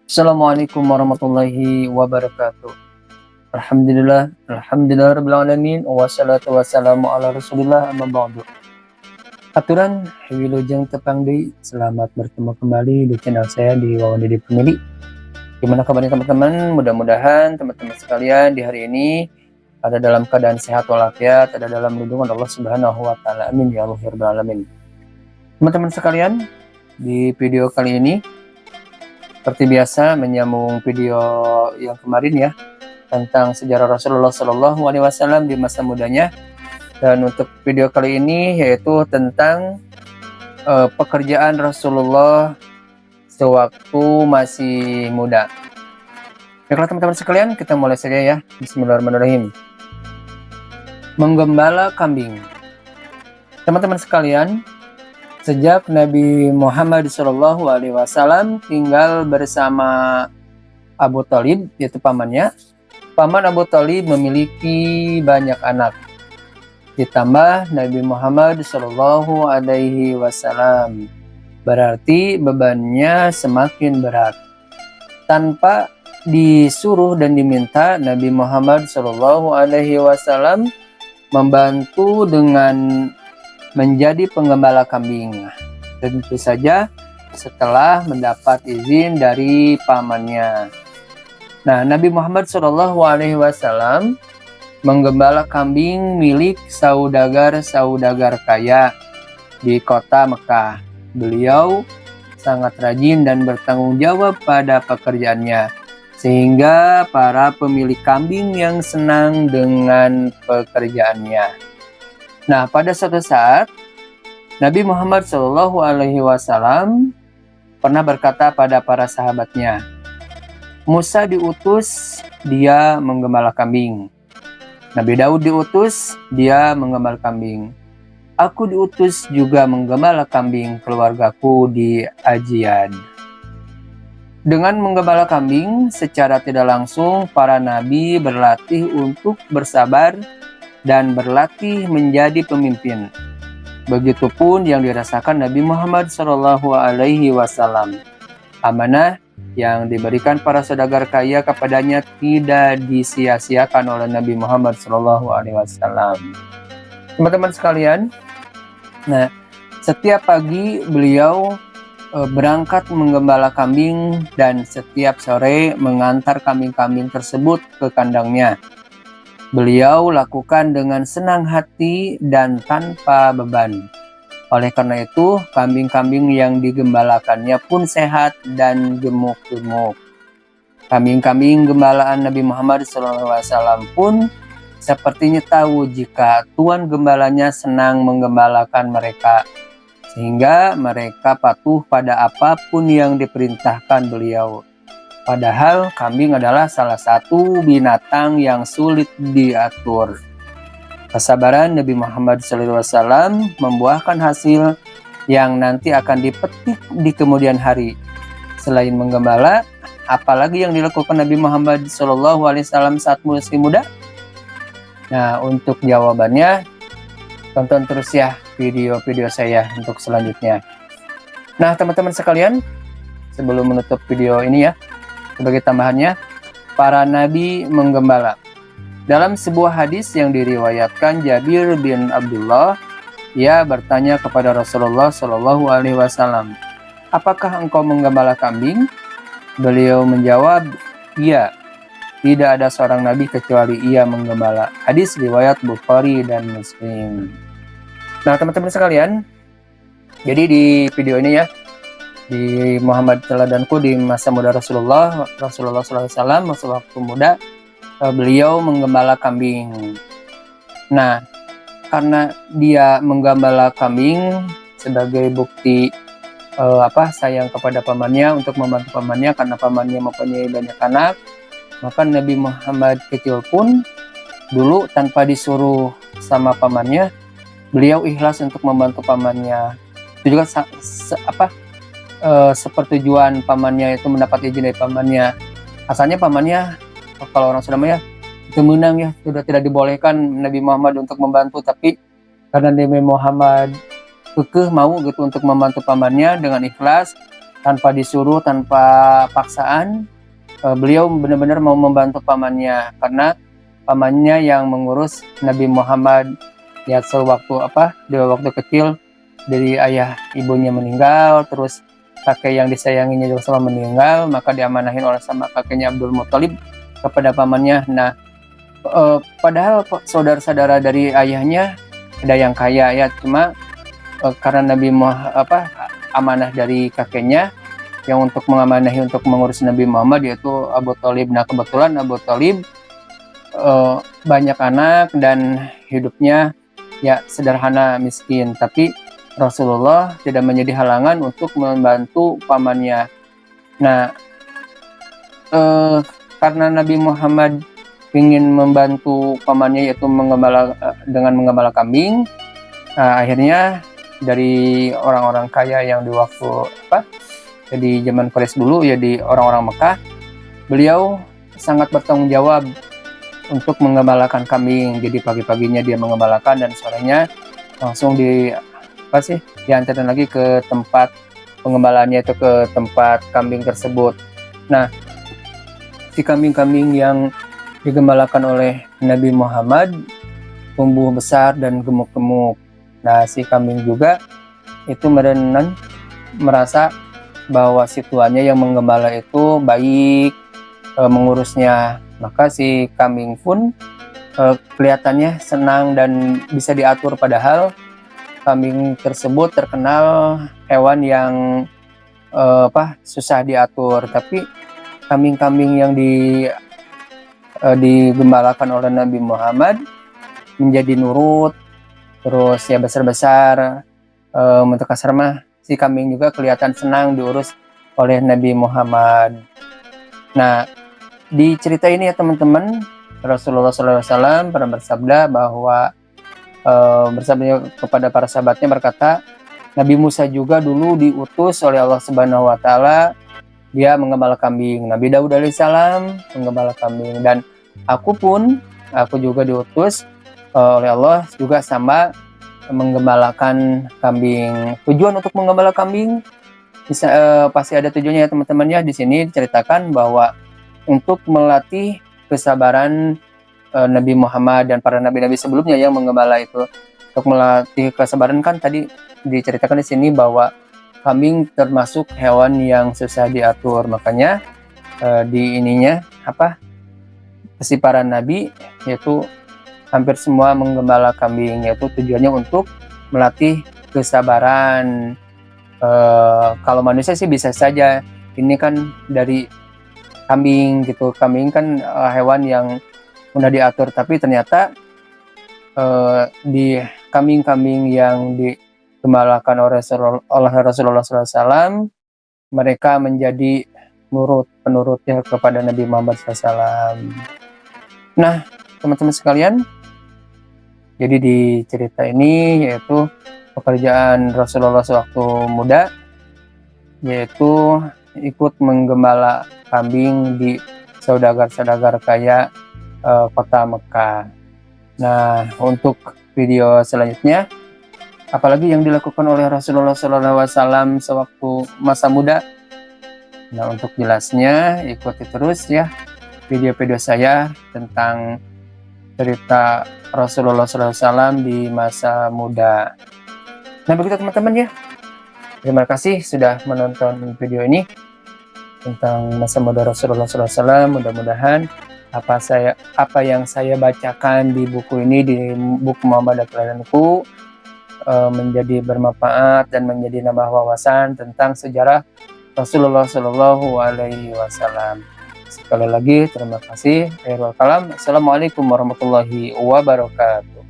Assalamualaikum warahmatullahi wabarakatuh. Alhamdulillah rabbil alamin wassalatu wassalamu ala Rasulillah amma ba'du. Aturan wilujeng tepang deui, selamat bertemu kembali di channel saya di Wawan Didi Family. Gimana kabarnya teman-teman? Mudah-mudahan teman-teman sekalian di hari ini ada dalam keadaan sehat walafiat, ada dalam lindungan Allah Subhanahu wa taala. Amin ya Allah rabbal alamin. Teman-teman sekalian, di video kali ini seperti biasa menyambung video yang kemarin ya, tentang sejarah Rasulullah Shallallahu Alaihi Wasallam di masa mudanya. Dan untuk video kali ini yaitu tentang pekerjaan Rasulullah sewaktu masih muda. Baiklah teman-teman sekalian, kita mulai saja ya. Bismillahirrahmanirrahim. Menggembala kambing. Teman-teman sekalian, sejak Nabi Muhammad SAW tinggal bersama Abu Thalib, yaitu pamannya, paman Abu Thalib memiliki banyak anak. Ditambah Nabi Muhammad SAW, berarti bebannya semakin berat. Tanpa disuruh dan diminta, Nabi Muhammad SAW membantu dengan menjadi penggembala kambing. Tentu saja setelah mendapat izin dari pamannya. Nah, Nabi Muhammad SAW menggembala kambing milik saudagar-saudagar kaya di kota Mekah. Beliau sangat rajin dan bertanggung jawab pada pekerjaannya, sehingga para pemilik kambing yang senang dengan pekerjaannya. Nah, pada suatu saat Nabi Muhammad SAW pernah berkata pada para sahabatnya, Musa diutus, dia menggembala kambing. Nabi Daud diutus, dia menggembala kambing. Aku diutus juga menggembala kambing keluargaku di Ajiad. Dengan menggembala kambing, secara tidak langsung para nabi berlatih untuk bersabar dan berlatih menjadi pemimpin. Begitupun yang dirasakan Nabi Muhammad SAW. Amanah yang diberikan para saudagar kaya kepadanya tidak disia-siakan oleh Nabi Muhammad SAW. Teman-teman sekalian, nah, setiap pagi beliau berangkat menggembala kambing dan setiap sore mengantar kambing-kambing tersebut ke kandangnya. Beliau lakukan dengan senang hati dan tanpa beban. Oleh karena itu, kambing-kambing yang digembalakannya pun sehat dan gemuk-gemuk. Kambing-kambing gembalaan Nabi Muhammad SAW pun sepertinya tahu jika tuan gembalanya senang menggembalakan mereka, sehingga mereka patuh pada apapun yang diperintahkan beliau. Padahal kambing adalah salah satu binatang yang sulit diatur. Kesabaran Nabi Muhammad SAW membuahkan hasil yang nanti akan dipetik di kemudian hari. Selain menggembala, apalagi yang dilakukan Nabi Muhammad SAW saat masih muda? Nah, untuk jawabannya, tonton terus ya video-video saya untuk selanjutnya. Nah, teman-teman sekalian, sebelum menutup video ini ya, sebagai tambahannya, para nabi menggembala. Dalam sebuah hadis yang diriwayatkan Jabir bin Abdullah, ia bertanya kepada Rasulullah SAW, apakah engkau menggembala kambing? Beliau menjawab, iya, tidak ada seorang nabi kecuali ia menggembala. Hadis riwayat Bukhari dan Muslim. Nah, teman-teman sekalian, jadi di video ini ya, di Muhammad teladanku di masa muda Rasulullah SAW, masa waktu muda, beliau menggembala kambing. Nah, karena dia menggembala kambing sebagai bukti sayang kepada pamannya, untuk membantu pamannya karena pamannya mempunyai banyak anak, maka Nabi Muhammad kecil pun dulu tanpa disuruh sama pamannya, beliau ikhlas untuk membantu pamannya. Itu juga sepertujuan pamannya itu mendapat izin dari pamannya. Asalnya pamannya, kalau orang Sunda ya, itu menang ya, sudah tidak dibolehkan Nabi Muhammad untuk membantu, tapi karena Nabi Muhammad kekeh mau gitu untuk membantu pamannya dengan ikhlas, tanpa disuruh, tanpa paksaan. Beliau benar-benar mau membantu pamannya, karena pamannya yang mengurus Nabi Muhammad ya sewaktu di waktu kecil, dari ayah ibunya meninggal, terus kakek yang disayanginya juga sama meninggal, maka diamanahin oleh sama kakeknya Abdul Muthalib kepada pamannya. Nah, padahal saudara-saudara dari ayahnya ada yang kaya ya, cuma karena amanah dari kakeknya yang untuk mengamanahi untuk mengurus Nabi Muhammad, yaitu Abu Thalib. Nah, kebetulan Abu Thalib banyak anak dan hidupnya ya sederhana, miskin, tapi Rasulullah tidak menjadi halangan untuk membantu pamannya. Nah, karena Nabi Muhammad ingin membantu pamannya, yaitu dengan menggembala kambing, akhirnya dari orang-orang kaya yang di waktu di zaman Quraisy dulu ya, di orang-orang Mekah, beliau sangat bertanggung jawab untuk menggembalakan kambing. Jadi pagi-paginya dia menggembalakan dan sorenya langsung diantarkan lagi ke tempat pengembalanya, itu ke tempat kambing tersebut. Nah, si kambing-kambing yang digembalakan oleh Nabi Muhammad tumbuh besar dan gemuk-gemuk. Nah, si kambing juga itu merasa bahwa si tuannya yang menggembala itu baik mengurusnya, maka si kambing pun kelihatannya senang dan bisa diatur, padahal kambing tersebut terkenal hewan yang susah diatur. Tapi kambing-kambing yang digembalakan oleh Nabi Muhammad menjadi nurut, terus ya besar-besar, untuk kasar mah si kambing juga kelihatan senang diurus oleh Nabi Muhammad. Nah, di cerita ini ya teman-teman, Rasulullah SAW pernah bersabda bahwa bersabda kepada para sahabatnya, berkata, Nabi Musa juga dulu diutus oleh Allah Subhanahu wa Ta'ala, dia menggembala kambing. Nabi Daud alaihissalam menggembala kambing, dan aku juga diutus oleh Allah juga sama menggembalakan kambing. Tujuan untuk menggembala kambing pasti ada tujuannya ya teman-teman ya. Di sini diceritakan bahwa untuk melatih kesabaran Nabi Muhammad dan para nabi-nabi sebelumnya yang menggembala itu. Untuk melatih kesabaran, kan tadi diceritakan di sini bahwa kambing termasuk hewan yang susah diatur. Makanya si para nabi yaitu hampir semua menggembala kambing, yaitu tujuannya untuk melatih kesabaran. Kalau manusia sih bisa saja, ini kan dari kambing gitu. Kambing kan hewan yang mudah diatur, tapi ternyata di kambing-kambing yang digembalakan oleh Rasulullah SAW, mereka menjadi penurutnya kepada Nabi Muhammad SAW. Nah, teman-teman sekalian, jadi di cerita ini yaitu pekerjaan Rasulullah sewaktu muda, yaitu ikut menggembala kambing di saudagar-saudagar kaya kota Mekah. Nah, untuk video selanjutnya, apalagi yang dilakukan oleh Rasulullah SAW sewaktu masa muda. Nah, untuk jelasnya ikuti terus ya video-video saya tentang cerita Rasulullah SAW di masa muda. Nah, begitu teman-teman ya. Terima kasih sudah menonton video ini tentang masa muda Rasulullah SAW. Mudah-mudahan apa yang saya bacakan di buku ini, di buku Muhammad Teladanku, menjadi bermanfaat dan menjadi nambah wawasan tentang sejarah Rasulullah SAW. Sekali lagi terima kasih. Akhirul kalam. Assalamualaikum warahmatullahi wabarakatuh.